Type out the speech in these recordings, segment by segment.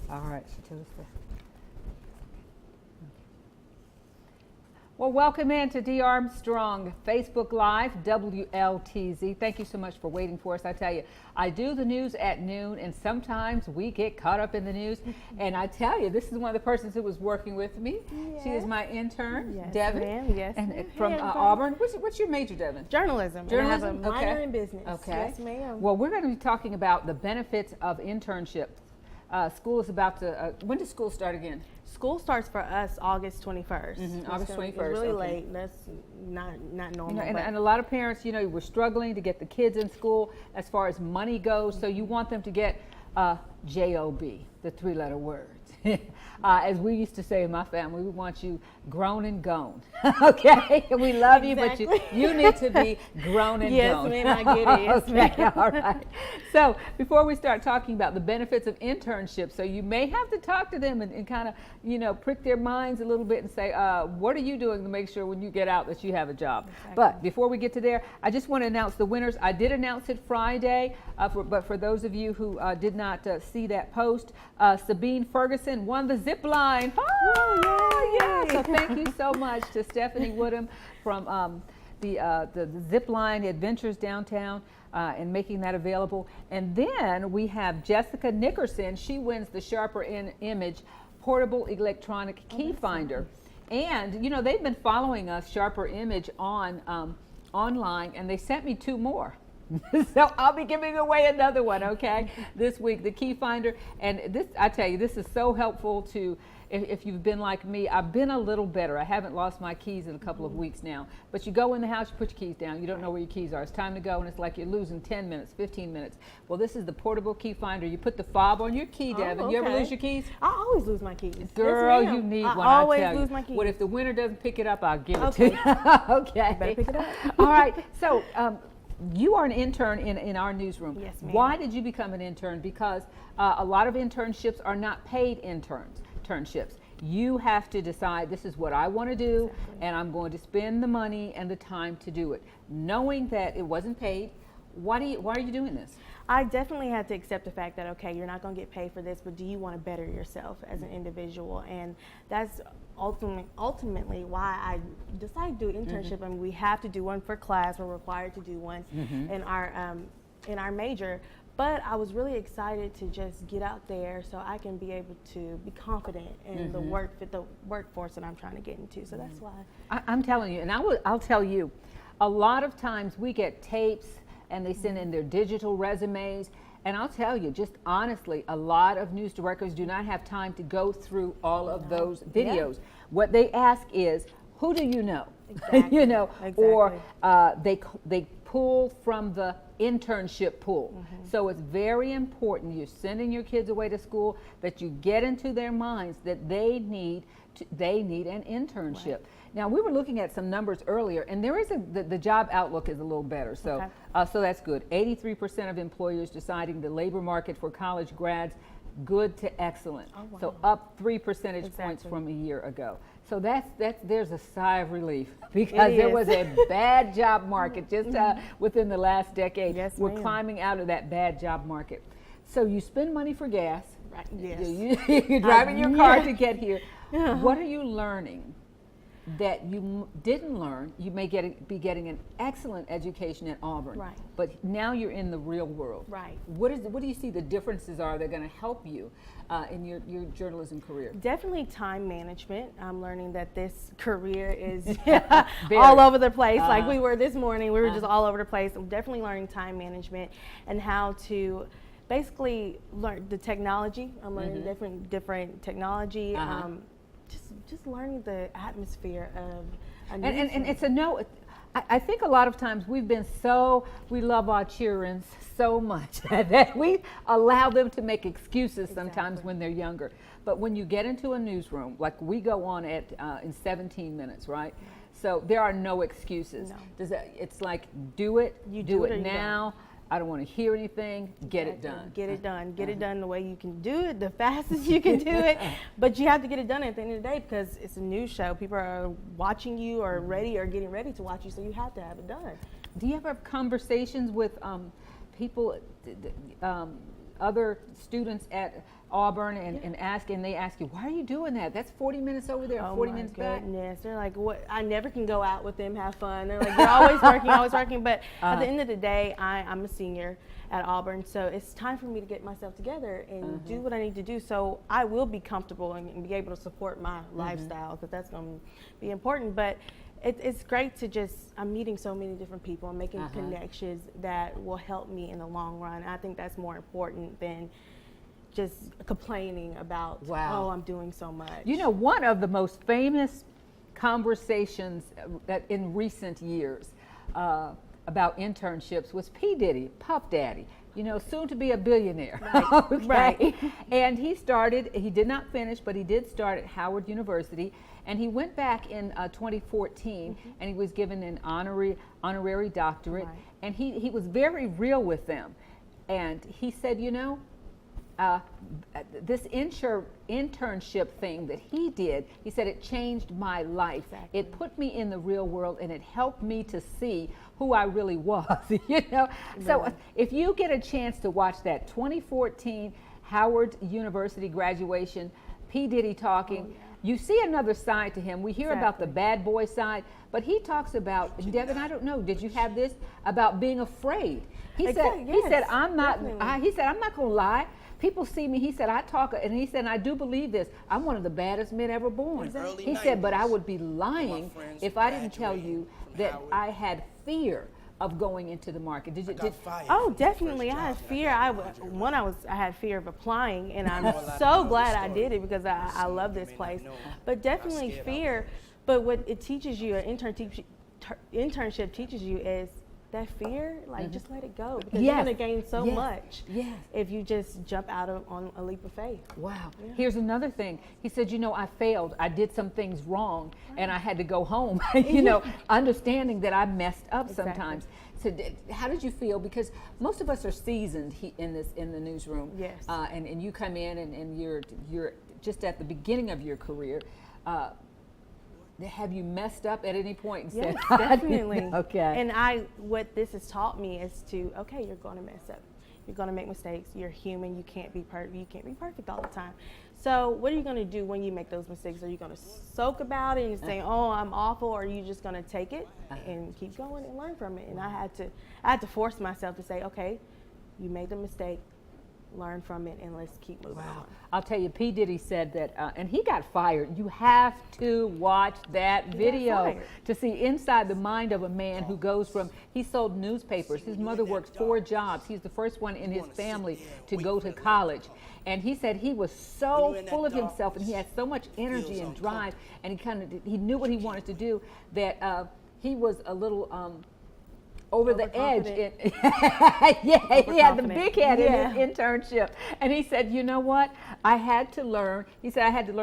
All right, she told us that. Well, welcome in to D. Armstrong Facebook Live, WLTZ. Thank you so much for waiting for us. I tell you, I do the news at noon, and sometimes we get caught up in the news. And I tell you, this is one of the persons who was working with me. Yes. She is my intern, yes, Devin. Ma'am. Yes, and from Auburn. What's your major, Devin? Journalism. Journalism. And I have a minor in business. Okay. Yes, ma'am. Well, we're going to be talking about the benefits of internships. School is about to, when does school start again? School starts for us August 21st. August 21st. It's really late. That's not normal. You know, and a lot of parents, you know, we're struggling to get the kids in school as far as money goes. So you want them to get J-O-B, the three-letter words. As we used to say in my family, we want you grown and gone. Okay? We love you, but you need to be grown and gone. Yes, ma'am, I get it. Yes, okay, all right. So before we start talking about the benefits of internships, so you may have to talk to them and kind of, you know, prick their minds a little bit and say, what are you doing to make sure when you get out that you have a job? Exactly. But before we get to there, I just want to announce the winners. I did announce it Friday, but for those of you who did not see that post, Sabine Ferguson won the zip line. Oh, yeah. So thank you so much to Stephanie Woodham from the zip line adventures downtown and making that available. And then we have Jessica Nickerson. She wins the Sharper Image portable electronic key finder. And you know, they've been following us, Sharper Image, on online, and they sent me 2 more. So I'll be giving away another one, okay, this week, the key finder. And this, I tell you, this is so helpful to, if you've been like me. I've been a little better. I haven't lost my keys in a couple of weeks now. But you go in the house, you put your keys down. You don't know where your keys are. It's time to go, and it's like you're losing 10 minutes, 15 minutes. Well, this is the portable key finder. You put the fob on your key, Devin. Okay. You ever lose your keys? I always lose my keys. Girl, yes, you need one, I always tell you. lose my keys. What if the winner doesn't pick it up? I'll give it to you. Okay. Better pick it up. All right. So, you are an intern in our newsroom. Yes, ma'am. Why did you become an intern? Because a lot of internships are not paid internships. You have to decide, this is what I want to do, and I'm going to spend the money and the time to do it. Knowing that it wasn't paid, why are you doing this? I definitely had to accept the fact that, okay, you're not going to get paid for this, but do you want to better yourself as an individual? And that's ultimately why I decided to do an internship. I mean, we have to do one for class. We're required to do one in our major. But I was really excited to just get out there so I can be able to be confident in the workforce that I'm trying to get into. So that's why. I'm telling you, and I'll tell you, a lot of times we get tapes and they send in their digital resumes. And I'll tell you, just honestly, a lot of news directors do not have time to go through all of those videos. Yeah. What they ask is, who do you know? Exactly. You know, exactly. Or they pull from the internship pool. So it's very important, you're sending your kids away to school, that you get into their minds that they need an internship. Right. Now, we were looking at some numbers earlier, and there is the job outlook is a little better. So, so that's good. 83% of employers deciding the labor market for college grads good to excellent. Oh, wow. So up 3 percentage points from a year ago. So there's a sigh of relief, because there was a bad job market just within the last decade. Yes, we're climbing out of that bad job market. So you spend money for gas. Right. Yes. You're driving your car to get here. What are you learning that you didn't learn? You may be getting an excellent education at Auburn, right, but now you're in the real world. Right. What do you see the differences are that are going to help you in your journalism career? Definitely time management. I'm learning that this career is all over the place. Like we were this morning, we were just all over the place. I'm definitely learning time management and how to basically learn the technology. I'm learning different technology. Just learning the atmosphere of a newsroom. And it's I think a lot of times we love our children so much that we allow them to make excuses sometimes when they're younger. But when you get into a newsroom, like we go on in 17 minutes, right? So there are no excuses. No. It's like, do it, you do it now. I don't want to hear anything. Get it done. Get it done. Get it done the way you can do it, the fastest you can do it. But you have to get it done at the end of the day, because it's a news show. People are watching you or getting ready to watch you, so you have to have it done. Do you ever have conversations with people, other students at Auburn and they ask you, why are you doing that? That's 40 minutes over there, 40 minutes back. Oh my goodness. They're like, what? I never can go out with them, have fun. They're like, you're always working, always working. But at the end of the day, I'm a senior at Auburn, so it's time for me to get myself together and do what I need to do so I will be comfortable and be able to support my lifestyle, because that's going to be important. But it's great to I'm meeting so many different people and making connections that will help me in the long run. I think that's more important than just complaining about, oh, I'm doing so much. You know, one of the most famous conversations that in recent years about internships was P. Diddy, Puff Daddy, you know, soon to be a billionaire. Right. Right. And he did not finish, but he did start at Howard University. And he went back in 2014 and he was given an honorary doctorate. Right. And he was very real with them. And he said, you know, this internship thing that he did, he said it changed my life. Exactly. It put me in the real world and it helped me to see who I really was, you know. So if you get a chance to watch that 2014 Howard University graduation, P. Diddy talking, you see another side to him. We hear about the bad boy side, but he talks about, Devin, I don't know, did you have this, about being afraid? He said, I'm not going to lie. People see me, he said, I talk, and he said, I do believe this, I'm one of the baddest men ever born. He said, but I would be lying if I didn't tell you that I had fear of going into the market. Oh, definitely. I had fear. I had fear of applying, and I'm so glad I did it because I love this place. But definitely fear. But what it teaches you, an internship teaches you is that fear, like just let it go, because you're going to gain so much if you just jump out on a leap of faith. Wow. Yeah. Here's another thing. He said, you know, I failed. I did some things wrong and I had to go home, you know, understanding that I messed up sometimes. So how did you feel? Because most of us are seasoned in the newsroom. Yes. And you come in and you're just at the beginning of your career. Have you messed up at any point and said, yes, definitely. Okay. And what this has taught me is to, okay, you're going to mess up. You're going to make mistakes. You're human. You can't be perfect. You can't be perfect all the time. So what are you going to do when you make those mistakes? Are you going to soak about it and say, oh, I'm awful, or are you just going to take it and keep going and learn from it? And I had to force myself to say, okay, you made the mistake. Learn from it and let's keep moving on. I'll tell you, P. Diddy said that, and he got fired. You have to watch that video to see inside the mind of a man who goes from, he sold newspapers. His mother worked 4 jobs. He's the first one in his family to go to college. And he said he was so full of himself and he had so much energy and drive, and he knew what he wanted to do, that he was a little over the edge. He had the big head in his internship. And he said, you know what? I had to learn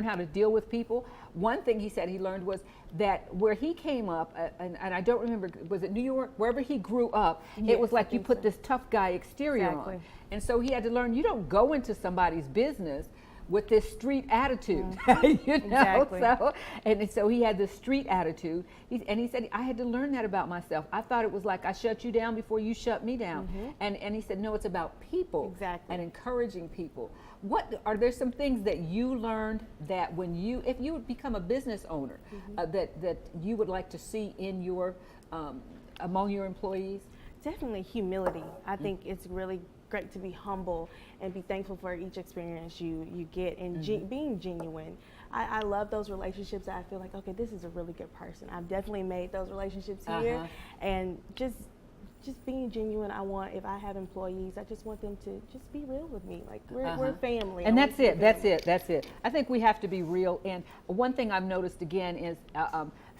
how to deal with people. One thing he said he learned was that where he came up, and I don't remember, was it New York? Wherever he grew up, it was like you put this tough guy exterior on. And so he had to learn, you don't go into somebody's business with this street attitude, you know. So he had this street attitude, and he said, I had to learn that about myself. I thought it was like I shut you down before you shut me down, and he said, no, it's about people and encouraging people. What are there some things that you learned that if you would become a business owner, that you would like to see in your among your employees? Definitely humility. I think it's really great to be humble and be thankful for each experience you get, and being genuine. I love those relationships that I feel like, okay, this is a really good person. I've definitely made those relationships here, and just being genuine. If I have employees, I just want them to just be real with me. Like we're family. And that's it. I think we have to be real. And one thing I've noticed again is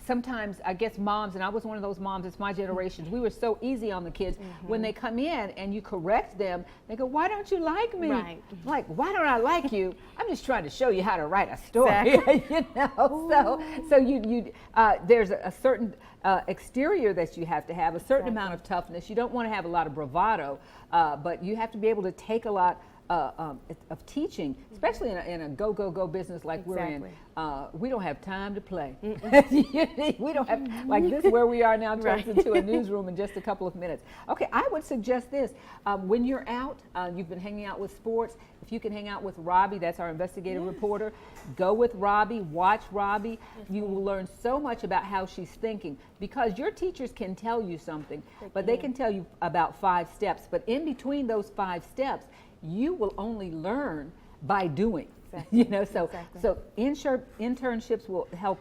sometimes I guess moms, and I was one of those moms, it's my generation, we were so easy on the kids. When they come in and you correct them, they go, why don't you like me? Right. Like, why don't I like you? I'm just trying to show you how to write a story. You know, so you there's a certain exterior that you have to have, a certain amount of toughness. You don't want to have a lot of bravado, but you have to be able to take a lot of teaching, especially in a go business like we're in. We don't have time to play. We don't have, like this where we are now turns into a newsroom in just a couple of minutes. Okay, I would suggest this. When you're out, you've been hanging out with sports, if you can hang out with Robbie, that's our investigative reporter, go with Robbie, watch Robbie. You will learn so much about how she's thinking, because your teachers can tell you something, but they can tell you about 5 steps. But in between those 5 steps, you will only learn by doing. You know, so internships will help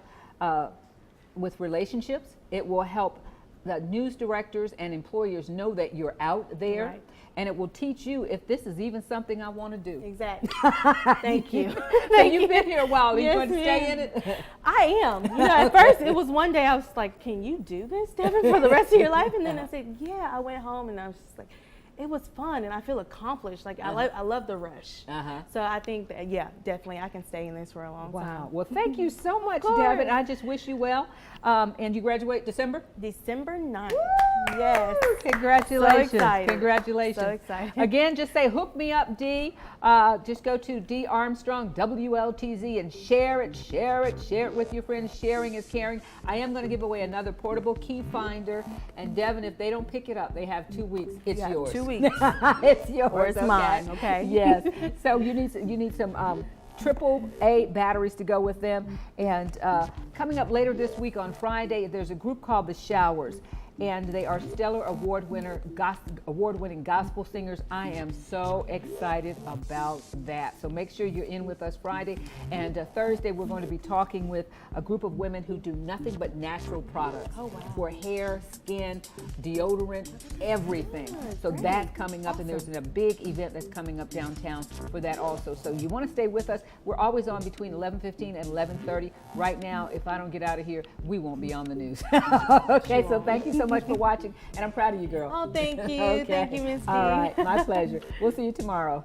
with relationships. It will help the news directors and employers know that you're out there, and it will teach you if this is even something I want to do. Exactly. Thank you. So you've been here a while. Are you going to stay in it? I am. You know, at first it was one day I was like, "Can you do this, Devin, for the rest of your life?" And then I said, "Yeah." I went home and I was just like, it was fun and I feel accomplished. Like I love the rush. So I think that, yeah, definitely I can stay in this for a long time. Wow. Well, thank you so much, Devin. I just wish you well. And you graduate December 9th. Woo! Yes. Congratulations. So excited. Congratulations. So excited. Again, just say, hook me up, D. Just go to D Armstrong, WLTZ, and share it with your friends. Sharing is caring. I am going to give away another portable key finder. And Devin, if they don't pick it up, they have 2 weeks. It's yours. 2 weeks. It's yours. Or it's mine, okay? Yes. So you need some AAA batteries to go with them. And coming up later this week on Friday, there's a group called The Showers. And they are stellar award-winning gospel singers. I am so excited about that. So make sure you're in with us Friday. And Thursday, we're going to be talking with a group of women who do nothing but natural products for hair, skin, deodorant, everything. So that's coming up, and there's a big event that's coming up downtown for that also. So you want to stay with us. We're always on between 11:15 and 11:30. Right now, if I don't get out of here, we won't be on the news. Okay, so thank you so much for watching, and I'm proud of you, girl. Oh, thank you. Okay. Thank you, Miss D. All right, my pleasure. We'll see you tomorrow.